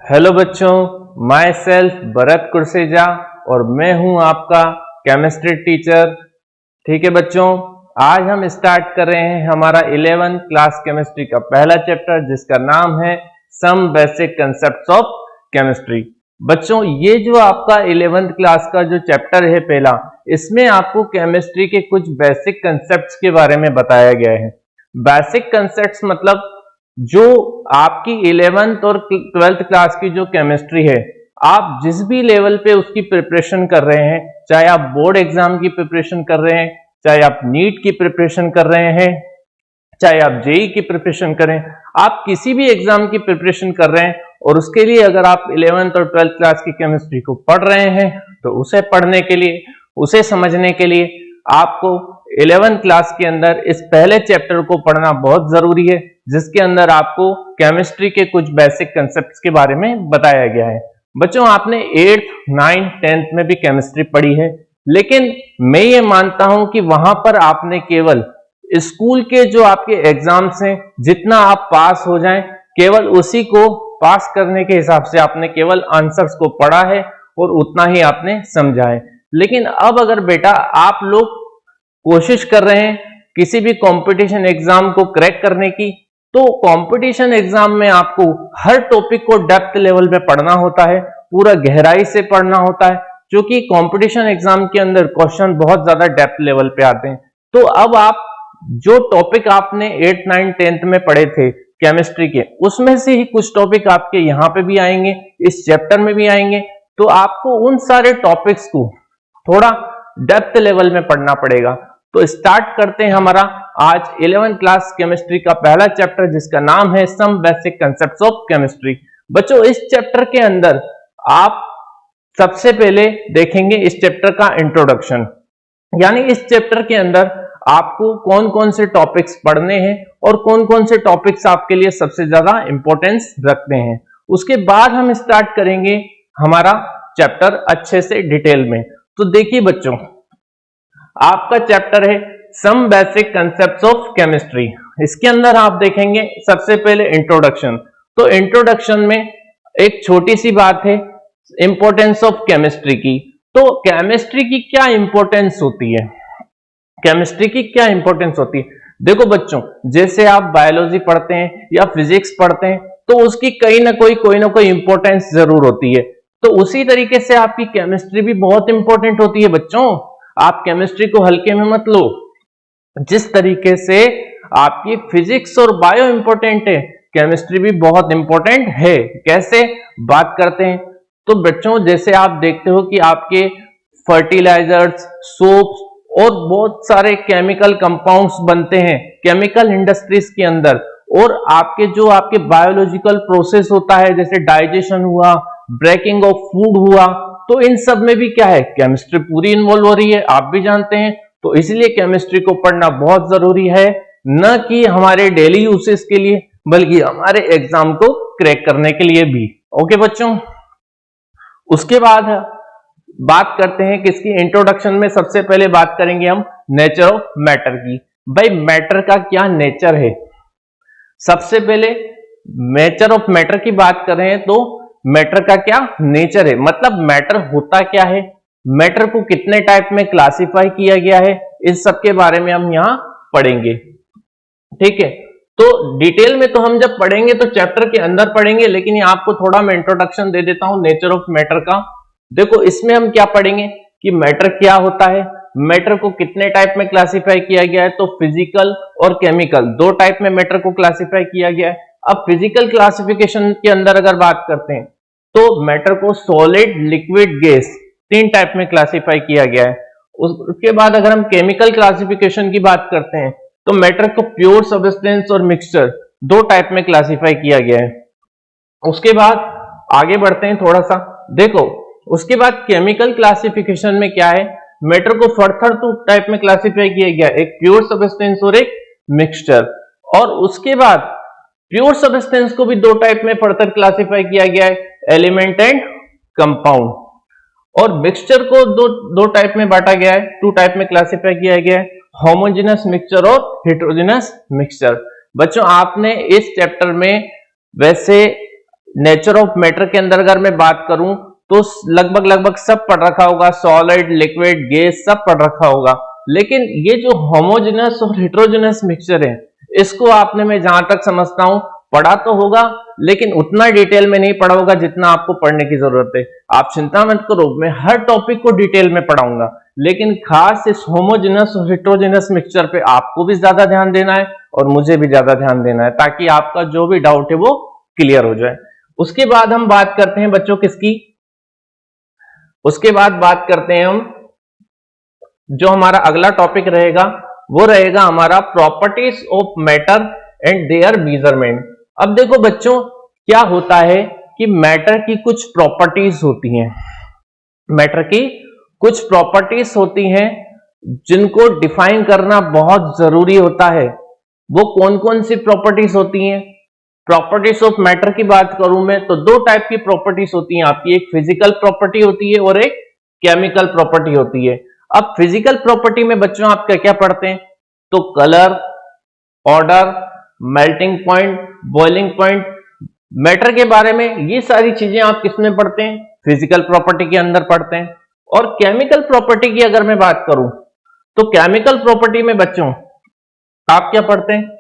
Hello बच्चों, my self Bharat कुरसेजा और मैं हूं आपका केमिस्ट्री टीचर। ठीक है बच्चों, आज हम स्टार्ट कर रहे हैं हमारा 11th क्लास केमिस्ट्री का पहला चैप्टर जिसका नाम है some basic concepts of chemistry. बच्चों, ये जो आपका 11th क्लास का जो चैप्टर है पहला, इसमें आपको केमिस्ट्री के कुछ बेसिक कंसेप्ट्स के बारे में बताया गया है। बेसिक कंसेप्ट्स मतलब जो आपकी 11th और 12th क्लास की जो केमिस्ट्री है, आप जिस भी लेवल पे उसकी प्रिपरेशन कर रहे हैं, चाहे आप बोर्ड एग्जाम की प्रिपरेशन कर रहे हैं, चाहे आप नीट की प्रिपरेशन कर रहे हैं, चाहे आप जेई की प्रिपरेशन करें, आप किसी भी एग्जाम की प्रिपरेशन कर रहे हैं और उसके लिए अगर आप 11th और 12th क्लास की केमिस्ट्री को पढ़ रहे हैं तो उसे पढ़ने के लिए, उसे समझने के लिए आपको 11th क्लास के अंदर इस पहले चैप्टर को पढ़ना बहुत जरूरी है, जिसके अंदर आपको केमिस्ट्री के कुछ बेसिक कंसेप्ट्स के बारे में बताया गया है। बच्चों, आपने 8th, 9th, 10th में भी केमिस्ट्री पढ़ी है, लेकिन मैं ये मानता हूं कि वहां पर आपने केवल स्कूल के जो आपके एग्जाम्स हैं, जितना आप पास हो जाएं, केवल उसी को पास करने के हिसाब से आपने केवल आंसर्स को पढ़ा है और उतना ही आपने समझा है। लेकिन अब अगर बेटा आप लोग कोशिश कर रहे हैं किसी भी कंपटीशन एग्जाम को क्रैक करने की, तो कंपटीशन एग्जाम में आपको हर टॉपिक को डेप्थ लेवल पे पढ़ना होता है, पूरा गहराई से पढ़ना होता है, क्योंकि कंपटीशन एग्जाम के अंदर क्वेश्चन बहुत ज्यादा डेप्थ लेवल पे आते हैं। तो अब आप जो टॉपिक आपने 8, 9, 10th में पढ़े थे केमिस्ट्री के, उसमें से ही कुछ टॉपिक आपके यहाँ पे भी आएंगे, इस चैप्टर में भी आएंगे। तो आपको उन सारे टॉपिक्स को थोड़ा डेप्थ लेवल में पढ़ना पड़ेगा। तो स्टार्ट करते हैं हमारा आज 11th क्लास केमिस्ट्री का पहला चैप्टर जिसका नाम है some basic concepts of chemistry. बच्चों, इस चैप्टर के अंदर आप सबसे पहले देखेंगे इस चैप्टर का इंट्रोडक्शन, यानी इस चैप्टर के अंदर आपको कौन कौन से टॉपिक्स पढ़ने हैं और कौन कौन से टॉपिक्स आपके लिए सबसे ज्यादा इंपॉर्टेंस रखते हैं। उसके बाद हम स्टार्ट करेंगे हमारा चैप्टर अच्छे से डिटेल में। तो देखिए बच्चों, आपका चैप्टर है some basic concepts of chemistry. इसके अंदर आप देखेंगे सबसे पहले इंट्रोडक्शन। तो इंट्रोडक्शन में एक छोटी सी बात है इंपॉर्टेंस ऑफ केमिस्ट्री की। तो केमिस्ट्री की क्या इंपॉर्टेंस होती है, केमिस्ट्री की क्या इंपॉर्टेंस होती है? देखो बच्चों, जैसे आप बायोलॉजी पढ़ते हैं या फिजिक्स पढ़ते हैं तो उसकी कोई ना कोई इंपॉर्टेंस जरूर होती है। तो उसी तरीके से आपकी केमिस्ट्री भी बहुत इंपॉर्टेंट होती है बच्चों। आप केमिस्ट्री को हल्के में मत लो। जिस तरीके से आपकी फिजिक्स और बायो इंपॉर्टेंट है, केमिस्ट्री भी बहुत इंपॉर्टेंट है। कैसे बात करते हैं? तो बच्चों, जैसे आप देखते हो कि आपके फर्टिलाइजर्स, सोप्स और बहुत सारे केमिकल कंपाउंड्स बनते हैं केमिकल इंडस्ट्रीज के अंदर, और आपके जो आपके बायोलॉजिकल प्रोसेस होता है, जैसे डाइजेशन हुआ, ब्रेकिंग ऑफ फूड हुआ, तो इन सब में भी क्या है, केमिस्ट्री पूरी इन्वॉल्व हो रही है, आप भी जानते हैं। तो इसलिए केमिस्ट्री को पढ़ना बहुत जरूरी है, न कि हमारे डेली यूसेज के लिए बल्कि हमारे एग्जाम को क्रैक करने के लिए भी। ओके बच्चों, उसके बाद बात करते हैं किसकी, इंट्रोडक्शन में सबसे पहले बात करेंगे हम नेचर ऑफ मैटर की। भाई, मैटर का क्या नेचर है? सबसे पहले नेचर ऑफ मैटर की बात करें तो मैटर का क्या नेचर है, मतलब मैटर होता क्या है, मैटर को कितने टाइप में क्लासिफाई किया गया है, इस सब के बारे में हम यहां पढ़ेंगे। ठीक है, तो डिटेल में तो हम जब पढ़ेंगे तो चैप्टर के अंदर पढ़ेंगे, लेकिन यहां आपको थोड़ा मैं इंट्रोडक्शन दे देता हूं नेचर ऑफ मैटर का। देखो, इसमें हम क्या पढ़ेंगे कि मैटर क्या होता है, मैटर को कितने टाइप में क्लासिफाई किया गया है। तो फिजिकल और केमिकल दो टाइप में मैटर को क्लासिफाई किया गया है। अब फिजिकल क्लासिफिकेशन के अंदर अगर बात करते हैं तो मैटर को सॉलिड, लिक्विड, गैस तीन टाइप में क्लासिफाई किया गया है। उसके बाद अगर हम केमिकल क्लासिफिकेशन की बात करते हैं तो मैटर को प्योर, सब्सटेंस और मिक्सचर दो टाइप में क्लासिफाई किया गया है। उसके बाद आगे बढ़ते हैं थोड़ा सा। देखो, उसके बाद केमिकल क्लासिफिकेशन में क्या है, मैटर को फर्दर टू टाइप में क्लासिफाई किया गया, एक प्योर सब्सटेंस और एक मिक्सचर। और उसके बाद प्योर सब्सटेंस को भी दो टाइप में फर्दर क्लासिफाई किया गया है, एलिमेंट एंड कंपाउंड। और मिक्सचर को दो टाइप में बांटा गया है, टू टाइप में क्लासिफाई किया गया है, होमोजेनस मिक्सचर और हेटेरोजेनस मिक्सचर। बच्चों, आपने इस चैप्टर में वैसे नेचर ऑफ मैटर के अंदर अगर मैं बात करूं तो लगभग सब पढ़ रखा होगा, सॉलिड, लिक्विड, गैस सब पढ़ रखा होगा। लेकिन ये जो होमोजेनस और हेटेरोजेनस मिक्सचर है, इसको आपने, मैं जहां तक समझता हूं, पढ़ा तो होगा लेकिन उतना डिटेल में नहीं पढ़ा होगा जितना आपको पढ़ने की जरूरत है। आप चिंता मत करो, मैं हर टॉपिक को डिटेल में पढ़ाऊंगा, लेकिन खास इस होमोजेनस और हेटेरोजेनस मिक्सचर पे आपको भी ज्यादा ध्यान देना है और मुझे भी ज्यादा ध्यान देना है, ताकि आपका जो भी डाउट है वो क्लियर हो जाए। उसके बाद हम बात करते हैं बच्चों किसकी, उसके बाद बात करते हैं हम, जो हमारा अगला टॉपिक रहेगा वो रहेगा हमारा properties of matter and there measurement. अब देखो बच्चों, क्या होता है कि मैटर की कुछ प्रॉपर्टीज होती हैं, मैटर की कुछ प्रॉपर्टीज होती हैं जिनको डिफाइन करना बहुत जरूरी होता है। वो कौन कौन सी प्रॉपर्टीज होती हैं? प्रॉपर्टीज ऑफ मैटर की बात करूं मैं तो दो टाइप की प्रॉपर्टीज होती हैं आपकी, एक फिजिकल प्रॉपर्टी होती है और एक केमिकल प्रॉपर्टी होती है। अब फिजिकल प्रॉपर्टी में बच्चों आप क्या क्या पढ़ते हैं? तो colour, order, melting point, boiling point. Matter के बारे में ये सारी चीजें आप किसमें पढ़ते हैं? फिजिकल प्रॉपर्टी के अंदर पढ़ते हैं। और केमिकल प्रॉपर्टी की अगर मैं बात करूं तो केमिकल प्रॉपर्टी में बच्चों आप क्या पढ़ते हैं?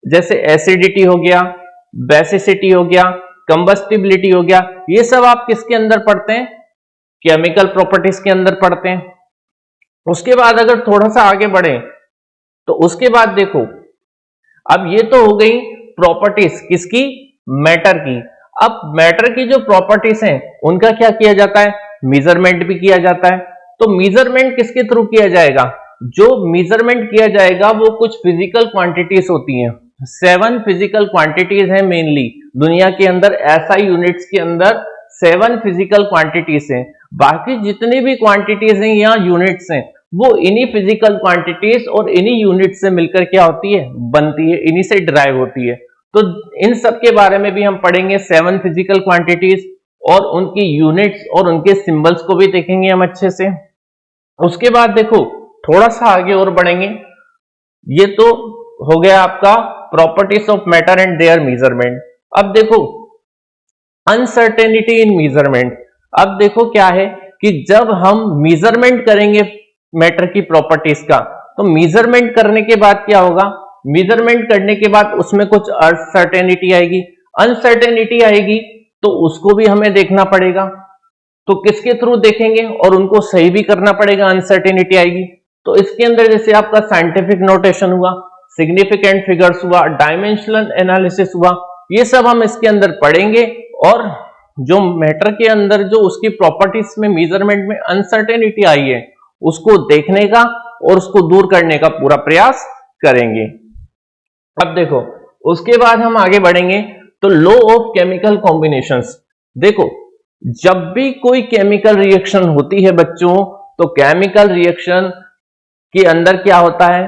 जैसे एसिडिटी हो गया, बेसिसिटी हो गया, कंबस्टिबिलिटी हो गया, ये सब आप किसके अंदर पढ़ते हैं? केमिकल प्रॉपर्टीज के अंदर पढ़ते हैं। उसके बाद अगर थोड़ा सा आगे बढ़े तो उसके बाद देखो, अब ये तो हो गई प्रॉपर्टीज किसकी? मैटर की। अब मैटर की जो प्रॉपर्टीज हैं उनका क्या किया जाता है? मेजरमेंट भी किया जाता है। तो मेजरमेंट किसके थ्रू किया जाएगा? जो मेजरमेंट किया जाएगा वो कुछ फिजिकल क्वांटिटीज होती हैं, 7 फिजिकल क्वांटिटीज हैं मेनली दुनिया के अंदर, ऐसा यूनिट्स के अंदर 7 फिजिकल क्वांटिटीज हैं। बाकी जितनी भी क्वांटिटीज हैं या यूनिट्स हैं वो इन्हीं फिजिकल क्वांटिटीज और इन्हीं यूनिट से मिलकर क्या होती है? बनती है, इन्हीं से ड्राइव होती है। तो इन सब के बारे में भी हम पढ़ेंगे, 7 फिजिकल क्वांटिटीज और उनकी यूनिट्स और उनके सिंबल्स को भी देखेंगे हम अच्छे से। उसके बाद देखो थोड़ा सा आगे और बढ़ेंगे, ये तो हो गया आपका properties of matter and there measurement. अब देखो अनसर्टेनिटी इन मेजरमेंट। अब देखो क्या है कि जब हम मेजरमेंट करेंगे मैटर की प्रॉपर्टीज का, तो मेजरमेंट करने के बाद क्या होगा? मेजरमेंट करने के बाद उसमें कुछ अनसर्टेनिटी आएगी, अनसर्टेनिटी आएगी तो उसको भी हमें देखना पड़ेगा। तो किसके थ्रू देखेंगे? और उनको सही भी करना पड़ेगा, अनसर्टेनिटी आएगी तो इसके अंदर जैसे आपका साइंटिफिक नोटेशन हुआ, सिग्निफिकेंट फिगर्स हुआ, डायमेंशनल एनालिसिस हुआ, ये सब हम इसके अंदर पढ़ेंगे। और जो मैटर के अंदर जो उसकी प्रॉपर्टीज में मेजरमेंट में अनसर्टेनिटी आई है उसको देखने का और उसको दूर करने का पूरा प्रयास करेंगे। अब देखो उसके बाद हम आगे बढ़ेंगे तो लॉ ऑफ केमिकल कॉम्बिनेशंस। देखो जब भी कोई केमिकल रिएक्शन होती है बच्चों, तो केमिकल रिएक्शन के अंदर क्या होता है?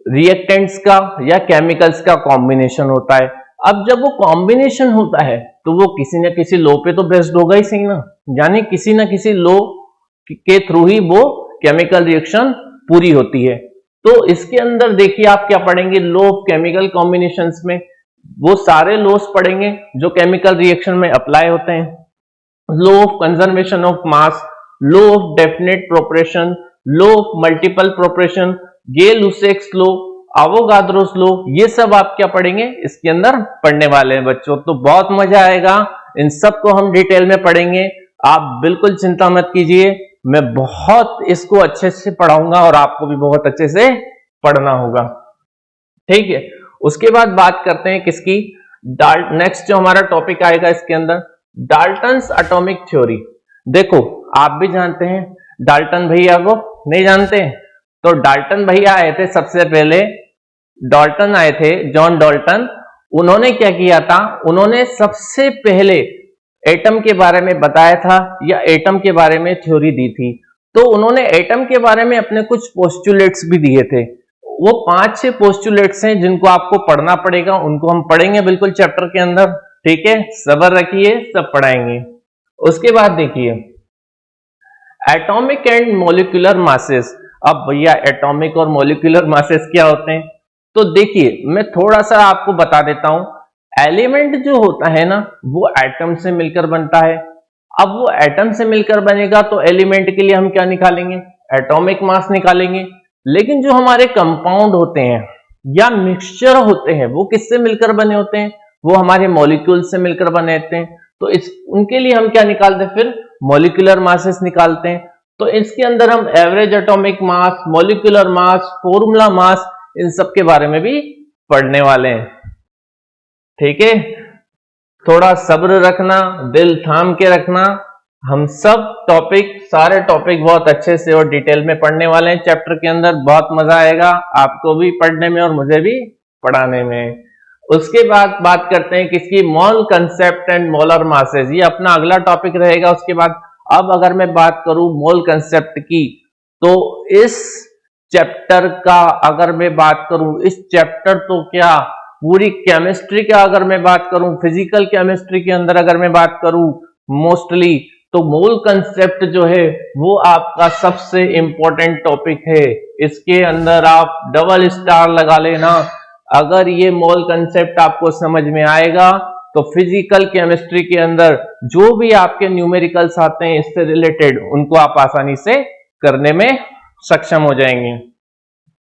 रिएक्टेंट्स का या केमिकल्स का कॉम्बिनेशन होता है। अब जब वो कॉम्बिनेशन होता है तो वो किसी न किसी लॉ पे तो बेस्ड होगा ही सही ना, यानी किसी न किसी लॉ के थ्रू ही वो केमिकल रिएक्शन पूरी होती है। तो इसके अंदर देखिए आप क्या पढ़ेंगे? लॉ ऑफ केमिकल कॉम्बिनेशंस में वो सारे लॉस पढ़ेंगे जो केमिकल रिएक्शन में अप्लाई होते हैं। Law of conservation of mass, law of definite proportion, law of multiple proportion, Gay-Lussac's law, Avogadro's law, ये सब आप क्या पढ़ेंगे? इसके अंदर पढ़ने वाले हैं बच्चों। तो बहुत मजा आएगा, इन सब को हम डिटेल में पढ़ेंगे, आप बिल्कुल चिंता मत कीजिए। मैं बहुत इसको अच्छे से पढ़ाऊंगा और आपको भी बहुत अच्छे से पढ़ना होगा, ठीक है। उसके बाद बात करते हैं किसकी? नेक्स्ट जो हमारा टॉपिक आएगा इसके अंदर डाल्टन्स एटॉमिक थ्योरी। देखो आप भी जानते हैं डाल्टन भैया को, नहीं जानते? तो डाल्टन भैया आए थे सबसे पहले, डाल्टन आए थे, जॉन डाल्टन। उन्होंने क्या किया था? उन्होंने सबसे पहले एटम के बारे में बताया था या एटम के बारे में थ्योरी दी थी। तो उन्होंने एटम के बारे में अपने कुछ पोस्टुलेट्स भी दिए थे। वो 5-6 पोस्टुलेट्स हैं जिनको आपको पढ़ना पड़ेगा, उनको हम पढ़ेंगे बिल्कुल चैप्टर के अंदर, ठीक है। सब्र रखिए, सब पढ़ाएंगे। उसके बाद देखिए एटॉमिक एंड मॉलिक्यूलर मासेस। अब भैया एटॉमिक और मॉलिक्यूलर मासेस क्या होते हैं? तो देखिए मैं थोड़ा सा आपको बता देता हूं। एलिमेंट जो होता है ना वो एटम से मिलकर बनता है। अब वो एटम से मिलकर बनेगा तो एलिमेंट के लिए हम क्या निकालेंगे, एटॉमिक मास निकालेंगे। लेकिन जो हमारे कंपाउंड होते हैं या मिक्सचर होते हैं वो किससे मिलकर बने होते हैं, वो हमारे मॉलिक्यूल से मिलकर बने होते हैं। तो इस उनके लिए हम क्या निकालते हैं, फिर मॉलिक्यूलर मासेस निकालते हैं। तो इसके अंदर हम average atomic mass, molecular mass, formula mass, इन सब के बारे में भी पढ़ने वाले हैं। ठीक है, थोड़ा सब्र रखना, दिल थाम के रखना। हम सब टॉपिक, सारे टॉपिक बहुत अच्छे से और डिटेल में पढ़ने वाले हैं चैप्टर के अंदर। बहुत मजा आएगा आपको भी पढ़ने में और मुझे भी पढ़ाने में। उसके बाद बात करते हैं किसकी, मोल कंसेप्ट एंड मोलर मासेस, ये अपना अगला टॉपिक रहेगा। उसके बाद अब अगर मैं बात करूं मोल कंसेप्ट की, तो इस चैप्टर का अगर मैं बात करूं, इस चैप्टर तो क्या पूरी केमिस्ट्री का अगर मैं बात करूं, फिजिकल केमिस्ट्री के अंदर अगर मैं बात करूं मोस्टली, तो मोल कंसेप्ट जो है वो आपका सबसे इंपॉर्टेंट टॉपिक है। इसके अंदर आप डबल स्टार लगा लेना। अगर ये मोल कंसेप्ट आपको समझ में आएगा तो फिजिकल केमिस्ट्री के अंदर जो भी आपके न्यूमेरिकल्स आते हैं इससे रिलेटेड, उनको आप आसानी से करने में सक्षम हो जाएंगे।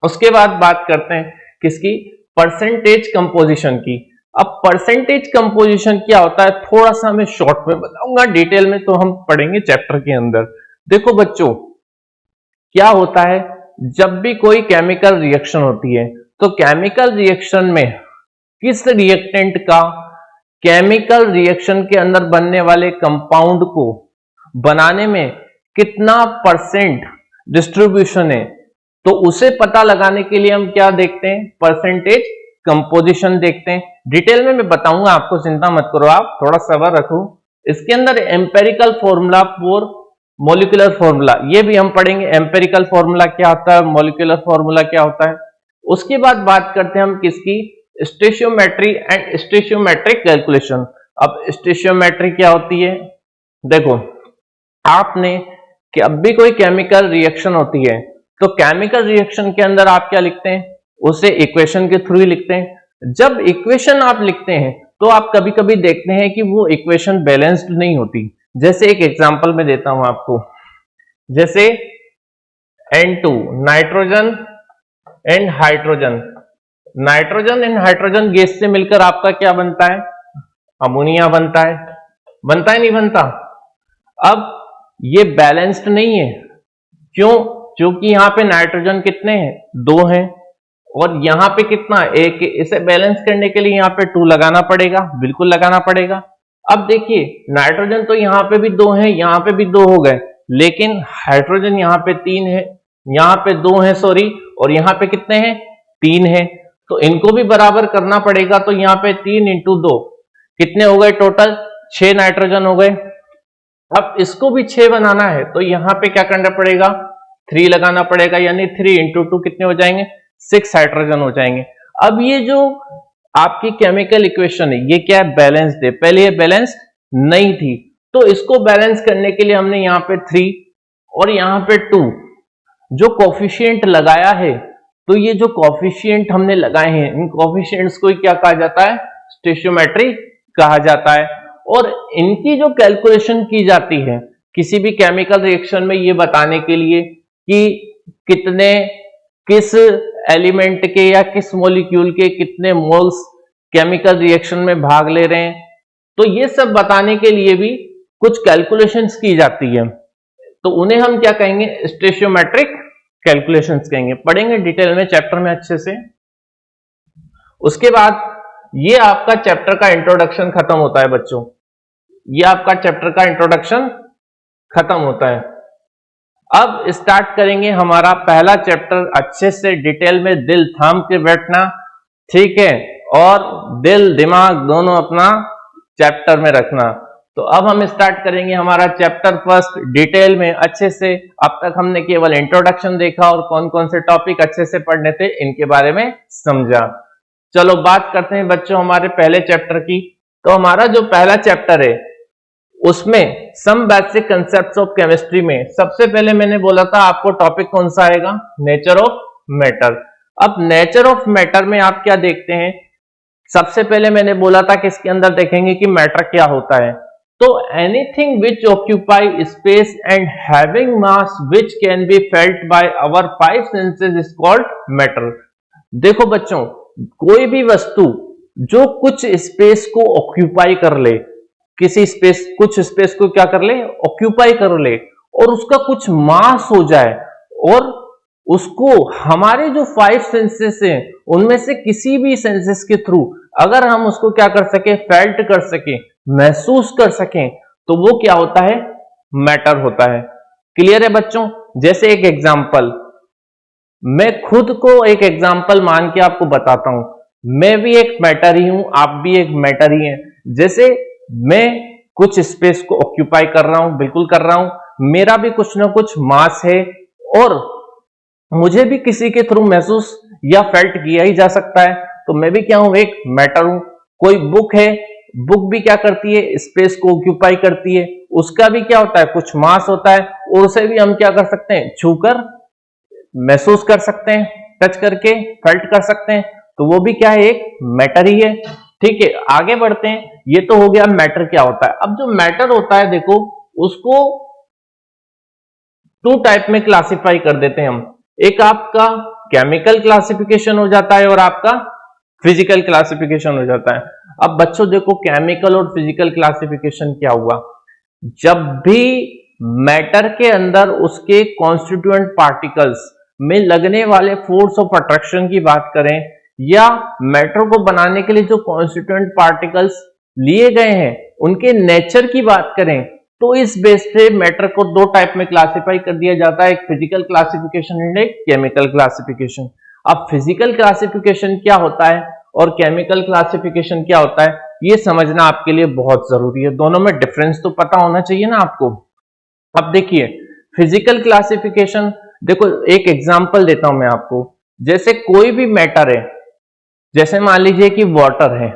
उसके बाद बात करते हैं किसकी, परसेंटेज कंपोजिशन की। अब परसेंटेज कंपोजिशन क्या होता है थोड़ा सा मैं शॉर्ट में बताऊंगा, डिटेल में तो हम पढ़ेंगे चैप्टर के अंदर। देखो बच्चों, क्या होता है जब भी कोई केमिकल रिएक्शन होती है तो केमिकल रिएक्शन में किस रिएक्टेंट का केमिकल रिएक्शन के अंदर बनने वाले कंपाउंड को बनाने में कितना परसेंट डिस्ट्रीब्यूशन है, तो उसे पता लगाने के लिए हम क्या देखते हैं, परसेंटेज कंपोजिशन देखते हैं। डिटेल में मैं बताऊंगा आपको, चिंता मत करो, आप थोड़ा सब्र रखो। इसके अंदर एम्पेरिकल फॉर्मूला और मॉलिक्यूलर फॉर्मूला, ये भी हम पढ़ेंगे। एम्पेरिकल फॉर्मूला क्या होता है, मॉलिक्यूलर फॉर्मूला क्या होता है। उसके बाद बात करते हैं हम किसकी, स्टोइचियोमेट्री एंड स्टोइचियोमेट्रिक कैलकुलेशन। अब स्टोइचियोमेट्री क्या होती है, देखो आपने कि अब भी कोई केमिकल रिएक्शन होती है तो केमिकल रिएक्शन के अंदर आप क्या लिखते हैं, उसे इक्वेशन के थ्रू ही लिखते हैं। जब इक्वेशन आप लिखते हैं तो आप कभी कभी देखते हैं कि वो इक्वेशन बैलेंस्ड नहीं होती। जैसे एक एग्जांपल मैं देता हूं आपको, जैसे N2 nitrogen and hydrogen, nitrogen and hydrogen gas से मिलकर आपका क्या बनता है, अमोनिया बनता है। बनता है नहीं बनता। अब ये बैलेंस्ड नहीं है, क्यों, क्योंकि यहां पे नाइट्रोजन कितने हैं, 2 हैं, और यहां पे कितना, 1। इसे बैलेंस करने के लिए यहां पे 2 लगाना पड़ेगा, बिल्कुल लगाना पड़ेगा। अब देखिए नाइट्रोजन तो यहां पे भी 2 है, यहां पे भी 2 हो गए, लेकिन हाइड्रोजन यहां पे 3 है, यहां पे 2 है सॉरी, और यहां पे कितने हैं, 3 है। तो इनको भी बराबर करना पड़ेगा। तो यहां पे 3 इंटू 2 कितने हो गए, टोटल 6 नाइट्रोजन हो गए। अब इसको भी 6 बनाना है तो यहां पे क्या करना पड़ेगा, 3 लगाना पड़ेगा, यानी 3 इंटू 2 कितने हो जाएंगे, 6 हाइड्रोजन हो जाएंगे। अब ये जो आपकी केमिकल इक्वेशन है ये क्या है, बैलेंस्ड है। पहले ये बैलेंस नहीं थी, तो इसको बैलेंस करने के लिए हमने यहाँ पे 3 और यहाँ पे 2 जो कोफिशिएंट लगाया है। तो ये जो कोफिशिएंट हमने लगाए हैं, इन कोफिशिएंट्स को क्या कहा जाता है, स्टोइचियोमेट्री कहा जाता है। और इनकी जो कैलकुलेशन की जाती है किसी भी केमिकल रिएक्शन में, ये बताने के लिए कि कितने, किस एलिमेंट के या किस मॉलिक्यूल के कितने मोल्स केमिकल रिएक्शन में भाग ले रहे हैं, तो ये सब बताने के लिए भी कुछ कैलकुलेशंस की जाती है। तो उन्हें हम क्या कहेंगे, स्टोइचियोमेट्रिक कैलकुलेशंस कहेंगे। पढ़ेंगे डिटेल में चैप्टर में अच्छे से। उसके बाद ये आपका चैप्टर का इंट्रोडक्शन खत्म होता है बच्चों, ये आपका चैप्टर का इंट्रोडक्शन खत्म होता है। अब स्टार्ट करेंगे हमारा पहला चैप्टर अच्छे से डिटेल में, दिल थाम के बैठना, ठीक है, और दिल दिमाग दोनों अपना चैप्टर में रखना। तो अब हम स्टार्ट करेंगे हमारा चैप्टर फर्स्ट डिटेल में अच्छे से। अब तक हमने केवल इंट्रोडक्शन देखा और कौन कौन से टॉपिक अच्छे से पढ़ने थे इनके बारे में समझा। चलो बात करते हैं बच्चों हमारे पहले चैप्टर की। तो हमारा जो पहला चैप्टर है उसमें some basic concepts of chemistry में सबसे पहले मैंने बोला था आपको टॉपिक कौन सा आएगा, नेचर ऑफ मैटर। अब नेचर ऑफ मैटर में आप क्या देखते हैं, सबसे पहले मैंने बोला था कि इसके अंदर देखेंगे कि मैटर क्या होता है। तो anything which occupy space and having mass which can be felt by our five senses is called matter. देखो बच्चों, कोई भी वस्तु जो कुछ स्पेस को ऑक्यूपाई कर ले, किसी स्पेस, कुछ स्पेस को क्या कर ले, ऑक्यूपाई कर ले, और उसका कुछ मास हो जाए, और उसको हमारे जो फाइव सेंसेस हैं उनमें से किसी भी सेंसेस के थ्रू अगर हम उसको क्या कर सके, फेल्ट कर सके, महसूस कर सकें, तो वो क्या होता है, मैटर होता है। क्लियर है बच्चों? जैसे एक एग्जांपल, मैं खुद को एक एग्जांपल मान के आपको बताता हूं। मैं भी एक मैटर ही हूं, आप भी एक मैटर ही हैं। जैसे मैं कुछ स्पेस को ऑक्यूपाई कर रहा हूं, बिल्कुल कर रहा हूं, मेरा भी कुछ ना कुछ मास है, और मुझे भी किसी के थ्रू महसूस या फेल्ट किया ही जा सकता है, तो मैं भी क्या हूं, एक मैटर हूं। कोई बुक है, बुक भी क्या करती है, स्पेस को ऑक्यूपाई करती है, उसका भी क्या होता है, कुछ मास होता है, और उसे भी हम क्या कर सकते हैं, छूकर महसूस कर सकते हैं, टच करके फेल्ट कर सकते हैं, तो वो भी क्या है, एक मैटर ही है। ठीक है, आगे बढ़ते हैं। ये तो हो गया मैटर क्या होता है। अब जो मैटर होता है, देखो उसको टू टाइप में क्लासिफाई कर देते हैं हम। एक आपका केमिकल क्लासिफिकेशन हो जाता है और आपका फिजिकल क्लासिफिकेशन हो जाता है। अब बच्चों देखो, केमिकल और फिजिकल क्लासिफिकेशन क्या हुआ, जब भी मैटर के अंदर उसके कॉन्स्टिट्यूएंट पार्टिकल्स में लगने वाले फोर्स ऑफ अट्रैक्शन की बात करें, या मैटर को बनाने के लिए जो कॉन्स्टिट्यूएंट पार्टिकल्स लिए गए हैं उनके नेचर की बात करें, तो इस बेस पे मैटर को दो टाइप में क्लासिफाई कर दिया जाता है, एक फिजिकल क्लासिफिकेशन एंड एक केमिकल क्लासिफिकेशन। अब फिजिकल क्लासिफिकेशन क्या होता है और केमिकल क्लासिफिकेशन क्या होता है, ये समझना आपके लिए बहुत जरूरी है। दोनों में डिफरेंस तो पता होना चाहिए ना आपको। अब देखिए, फिजिकल क्लासिफिकेशन, देखो एक एग्जांपल देता हूं मैं आपको। जैसे कोई भी मैटर है, जैसे मान लीजिए कि वाटर है,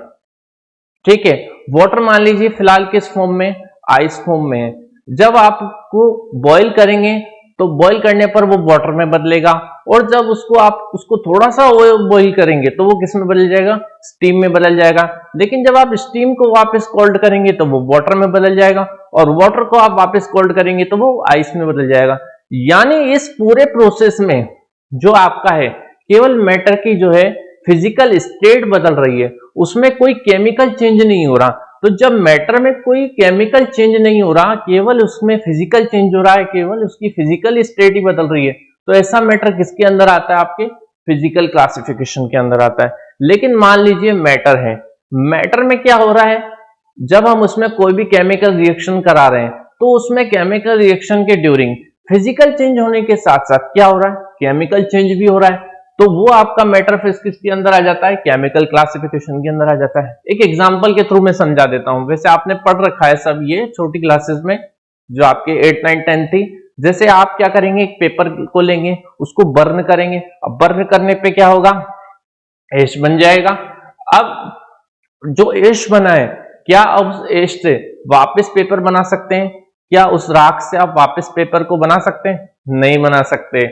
ठीक है, वाटर मान लीजिए फिलहाल किस फॉर्म में, आइस फॉर्म में है। जब आपको बॉईल करेंगे तो बॉईल करने पर वो वाटर में बदलेगा, और जब उसको थोड़ा सा बॉईल करेंगे तो वो किस में बदल जाएगा, स्टीम में बदल जाएगा। लेकिन जब आप स्टीम को वापस कोल्ड करेंगे तो वो वाटर में बदल जाएगा, और वाटर को आप वापस कोल्ड करेंगे तो वो आइस में बदल जाएगा। यानी इस पूरे प्रोसेस में जो आपका है, केवल मैटर की जो है फिजिकल स्टेट बदल रही है, उसमें कोई केमिकल चेंज नहीं हो रहा। तो जब मैटर में कोई केमिकल चेंज नहीं हो रहा, केवल उसमें फिजिकल चेंज हो रहा है, केवल उसकी फिजिकल स्टेट ही बदल रही है, तो ऐसा मैटर किसके अंदर आता है, आपके फिजिकल क्लासिफिकेशन के अंदर आता है। लेकिन मान लीजिए मैटर है, मैटर में क्या हो रहा है, जब हम उसमें कोई भी केमिकल रिएक्शन करा रहे हैं तो उसमें केमिकल रिएक्शन के ड्यूरिंग फिजिकल चेंज होने के साथ साथ क्या हो रहा है, केमिकल चेंज भी हो रहा है, तो वो आपका मैटर फिजिक्स के अंदर आ जाता है, केमिकल क्लासिफिकेशन के अंदर आ जाता है। एक एग्जांपल के थ्रू मैं समझा देता हूं। वैसे आपने पढ़ रखा है सब ये छोटी क्लासेस में, जो आपके 8, 9, 10 थी। जैसे आप क्या करेंगे, एक पेपर को लेंगे, उसको बर्न करेंगे। अब बर्न करने पे क्या होगा, एश बन जाएगा। अब जो एश बना है, क्या अब उस एश से वापस पेपर बना सकते हैं? क्या उस राख से आप वापस पेपर को बना सकते हैं? नहीं बना सकते।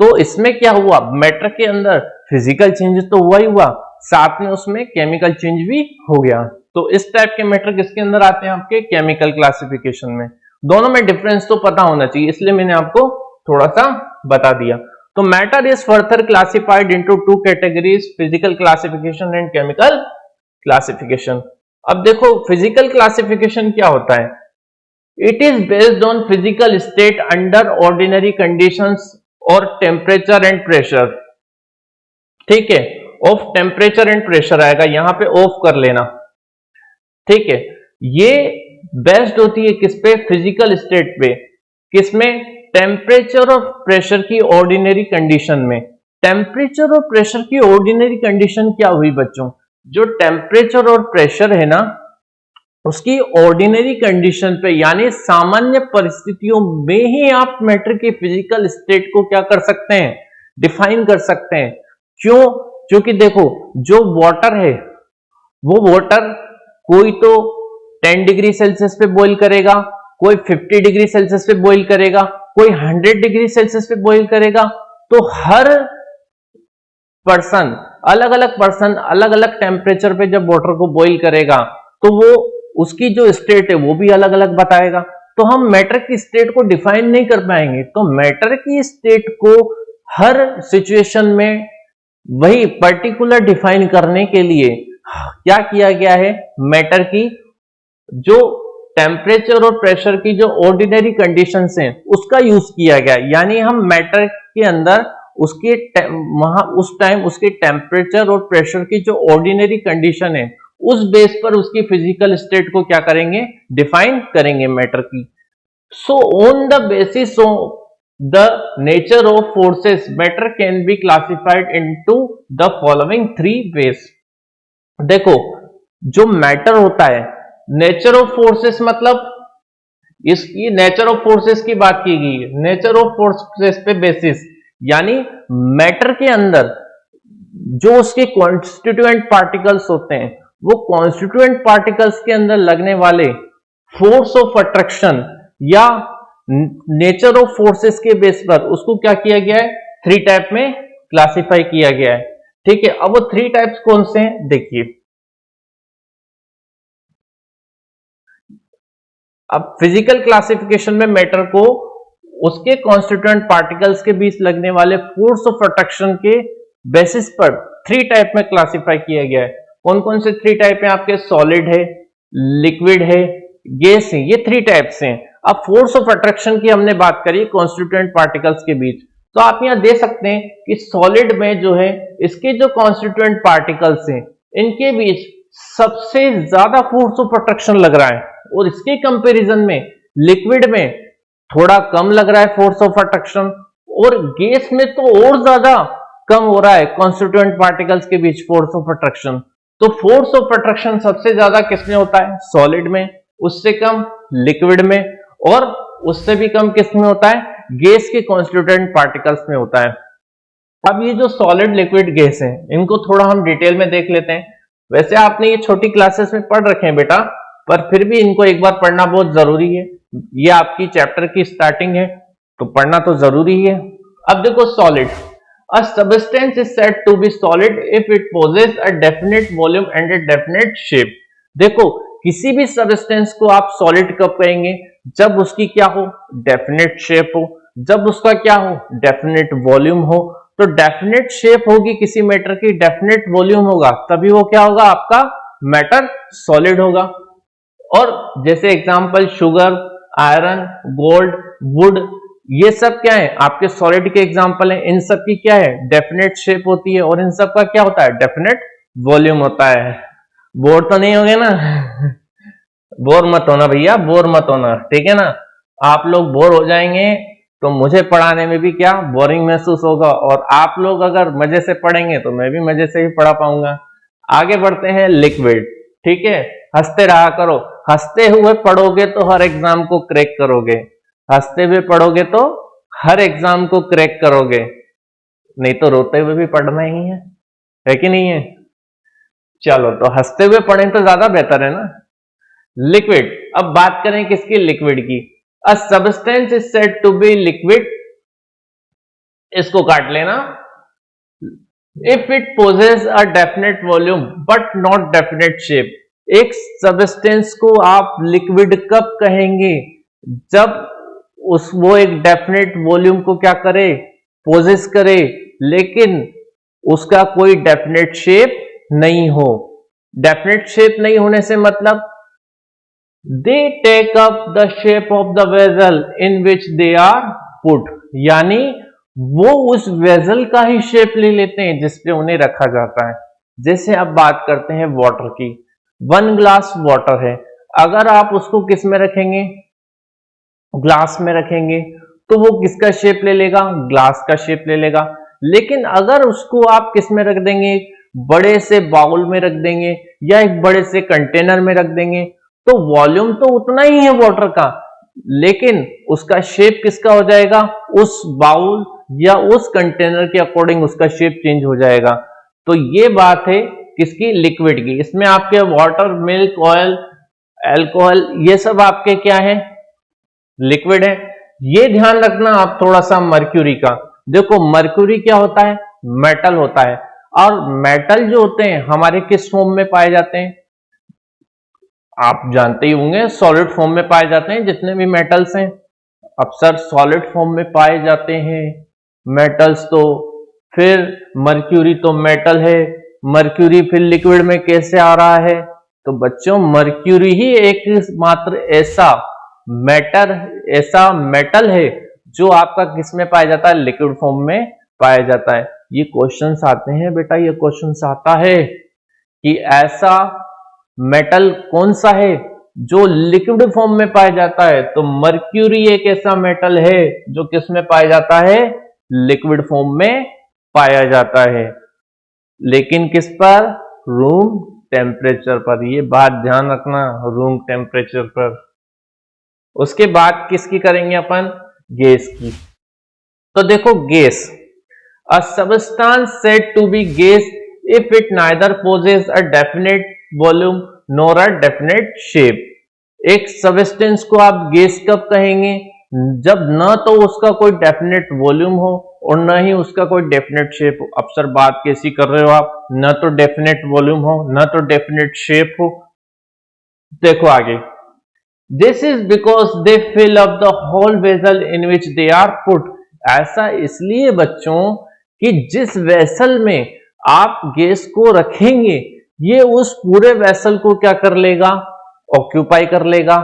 तो इसमें क्या हुआ, मैटर के अंदर फिजिकल चेंज तो हुआ ही हुआ, साथ में उसमें केमिकल चेंज भी हो गया। तो इस टाइप के मैटर किसके अंदर आते हैं, आपके केमिकल क्लासिफिकेशन में। दोनों में डिफरेंस तो पता होना चाहिए, इसलिए मैंने आपको थोड़ा सा बता दिया। तो matter is further classified into two categories, physical classification and chemical classification. अब देखो फिजिकल क्लासिफिकेशन क्या होता है, it is based on physical state under ordinary conditions और टेम्परेचर एंड प्रेशर। ठीक है, ऑफ टेम्परेचर एंड प्रेशर आएगा, यहां पे ऑफ कर लेना। ठीक है, ये बेस्ड होती है किस पे, फिजिकल स्टेट पे, किसमें, टेम्परेचर और प्रेशर की ऑर्डिनरी कंडीशन में। टेम्परेचर और प्रेशर की ऑर्डिनरी कंडीशन क्या हुई बच्चों, जो टेम्परेचर और प्रेशर है ना, उसकी ऑर्डिनरी कंडीशन पे यानी सामान्य परिस्थितियों में ही आप मैटर के फिजिकल स्टेट को क्या कर सकते हैं, डिफाइन कर सकते हैं। क्यों? क्योंकि देखो जो वाटर है, वो वाटर कोई तो 10 डिग्री सेल्सियस पे बॉईल करेगा, कोई 50 डिग्री सेल्सियस पे बॉईल करेगा, कोई 100 डिग्री सेल्सियस पे बॉईल करेगा। तो हर पर्सन अलग अलग पर्सन अलग अलग टेम्परेचर पे जब वाटर को बॉईल करेगा तो वो उसकी जो स्टेट है वो भी अलग अलग बताएगा। तो हम मैटर की स्टेट को डिफाइन नहीं कर पाएंगे। तो मैटर की स्टेट को हर सिचुएशन में वही पर्टिकुलर डिफाइन करने के लिए क्या किया गया है, मैटर की जो टेम्परेचर और प्रेशर की जो ऑर्डिनरी कंडीशंस हैं उसका यूज किया गया। यानी हम मैटर के अंदर उसके उस टाइम उसके टेम्परेचर और प्रेशर की जो ऑर्डिनरी कंडीशन है उस बेस पर उसकी फिजिकल स्टेट को क्या करेंगे, डिफाइन करेंगे मैटर की। So on the basis of the nature of forces matter can be classified into the following 3 ways. देखो जो मैटर होता है, नेचर ऑफ फोर्सेस मतलब इसकी नेचर ऑफ फोर्सेस की बात की गई है, नेचर ऑफ फोर्सेस पे बेसिस, यानी मैटर के अंदर जो उसके कॉन्स्टिट्यूएंट पार्टिकल्स होते हैं वो कॉन्स्टिट्यूएंट पार्टिकल्स के अंदर लगने वाले फोर्स ऑफ अट्रैक्शन या नेचर ऑफ फोर्सेस के बेस पर उसको क्या किया गया है, 3 टाइप में क्लासिफाई किया गया है। ठीक है, अब वो 3 टाइप्स कौन से हैं देखिए। अब फिजिकल क्लासिफिकेशन में मैटर को उसके कॉन्स्टिट्यूएंट पार्टिकल्स के बीच लगने वाले फोर्स ऑफ अट्रैक्शन के बेसिस पर 3 टाइप में क्लासिफाई किया गया है। कौन कौन से 3 टाइप हैं आपके, सॉलिड है, लिक्विड है, गैस है, ये 3 टाइप्स हैं। अब फोर्स ऑफ अट्रैक्शन की हमने बात करी कॉन्स्टिट्यूएंट पार्टिकल्स के बीच, तो आप यहां देख सकते हैं कि सॉलिड में जो है इसके जो कॉन्स्टिट्यूएंट पार्टिकल्स हैं इनके बीच सबसे ज्यादा फोर्स ऑफ अट्रैक्शन लग रहा है और इसके कंपैरिजन में लिक्विड में थोड़ा कम लग रहा है फोर्स ऑफ अट्रैक्शन और गैस में तो और ज्यादा कम हो रहा है कॉन्स्टिट्यूएंट पार्टिकल्स के बीच फोर्स ऑफ अट्रैक्शन। तो फोर्स ऑफ अट्रैक्शन सबसे ज्यादा किसमें होता है, सॉलिड में, उससे कम लिक्विड में और उससे भी कम किसमें होता है, गैस के कॉन्स्टिट्यूएंट पार्टिकल्स में होता है। अब ये जो सॉलिड लिक्विड गैस है इनको थोड़ा हम डिटेल में देख लेते हैं। वैसे आपने ये छोटी क्लासेस में पढ़ रखे हैं बेटा, पर फिर भी इनको एक बार पढ़ना बहुत जरूरी है। ये आपकी चैप्टर की स्टार्टिंग है तो पढ़ना तो जरूरी है। अब देखो solid, a substance is said to be solid if it possesses a definite volume and a definite shape। देखो किसी भी सब्सटेंस को आप सॉलिड कब कहेंगे, जब उसकी क्या हो, डेफिनेट शेप हो, जब उसका क्या हो, डेफिनेट वॉल्यूम हो। तो डेफिनेट शेप होगी किसी मैटर की, डेफिनेट वॉल्यूम होगा, तभी वो क्या होगा, आपका मैटर सॉलिड होगा। और जैसे example sugar, iron, gold, would, ये सब क्या है आपके सॉलिड के एग्जांपल हैं। इन सब की क्या है, डेफिनेट शेप होती है और इन सब का क्या होता है, डेफिनेट वॉल्यूम होता है। बोर तो नहीं होगे ना बोर मत होना भैया, बोर मत होना, ठीक है ना। आप लोग बोर हो जाएंगे तो मुझे पढ़ाने में भी क्या बोरिंग महसूस होगा, और आप लोग अगर मजे से पढ़ेंगे तो मैं भी मजे से ही पढ़ा पाऊंगा। आगे बढ़ते हैं लिक्विड, ठीक है। हंसते रहा करो, हंसते हुए पढ़ोगे तो हर एग्जाम को क्रैक करोगे, हंसते हुए पढ़ोगे तो हर एग्जाम को क्रैक करोगे, नहीं तो रोते हुए भी पढ़ना ही है कि नहीं है। चलो तो हंसते हुए पढ़ें तो ज्यादा बेहतर है ना। लिक्विड, अब बात करें किसकी, लिक्विड की। A substance is said to be liquid, इसको काट लेना, if it possess a definite volume but not definite shape. एक सब्सटेंस को आप लिक्विड कब कहेंगे, जब वो एक डेफिनेट वॉल्यूम को क्या करे, पोजेस करे, लेकिन उसका कोई डेफिनेट शेप नहीं हो। डेफिनेट शेप नहीं होने से मतलब they take up the shape of the vessel in which they are put, यानी वो उस वेसल का ही शेप ले लेते हैं जिसपे उन्हें रखा जाता है। जैसे अब बात करते हैं वाटर की। 1 ग्लास वाटर है, अगर आप उसको किस में रखेंगे, ग्लास में रखेंगे, तो वो किसका शेप ले लेगा, ग्लास का शेप ले लेगा। लेकिन अगर उसको आप किस में रख देंगे, बड़े से बाउल में रख देंगे या एक बड़े से कंटेनर में रख देंगे, तो वॉल्यूम तो उतना ही है वाटर का, लेकिन उसका शेप किसका हो जाएगा, उस बाउल या उस कंटेनर के अकॉर्डिंग उसका शेप चेंज हो जाएगा। तो ये बात है किसकी, लिक्विड की। इसमें आपके वाटर, मिल्क, ऑयल, अल्कोहल, ये सब आपके क्या है, लिक्विड है। ये ध्यान रखना आप थोड़ा सा मर्क्यूरी का। देखो मर्क्यूरी क्या होता है, मेटल होता है। और मेटल जो होते हैं हमारे किस फॉर्म में पाए जाते हैं? आप जानते ही होंगे, सॉलिड फॉर्म में पाए जाते हैं जितने भी मेटल्स हैं। अब सर सॉलिड फॉर्म में पाए जाते हैं मेटल्स, तो फिर मर्क्यूरी तो मेटल है, मर्क्यूरी फिर लिक्विड में कैसे आ रहा है? तो बच्चों मर्क्यूरी ही एक मात्र ऐसा मेटल है जो आपका किस में पाया जाता है? लिक्विड फॉर्म में पाया जाता है। ये क्वेश्चंस आते हैं बेटा, ये क्वेश्चंस आता है कि ऐसा मेटल कौन सा है जो लिक्विड फॉर्म में पाया जाता है? तो मर्क्यूरी एक ऐसा मेटल है जो किस में पाया जाता है? लिक्विड फॉर्म में पाया जाता है, लेकिन किस पर? रूम टेम्परेचर पर। ये बात ध्यान रखना, रूम टेम्परेचर पर। उसके बाद किसकी करेंगे अपन? गैस की। तो देखो gas, a substance said to be gas if it neither possess a definite volume nor a definite shape. एक सबस्टेंस को आप गैस कब कहेंगे? जब न तो उसका कोई डेफिनेट वॉल्यूम हो और न ही उसका कोई डेफिनेट शेप हो। अब सर बात कैसी कर रहे हो आप? न तो डेफिनेट वॉल्यूम हो, न तो डेफिनेट शेप हो। देखो आगे, this is because they fill up the whole vessel in which they are put. ऐसा इसलिए बच्चों कि जिस वेसल में आप गैस को रखेंगे ये उस पूरे वेसल को क्या कर लेगा? ऑक्यूपाई कर लेगा।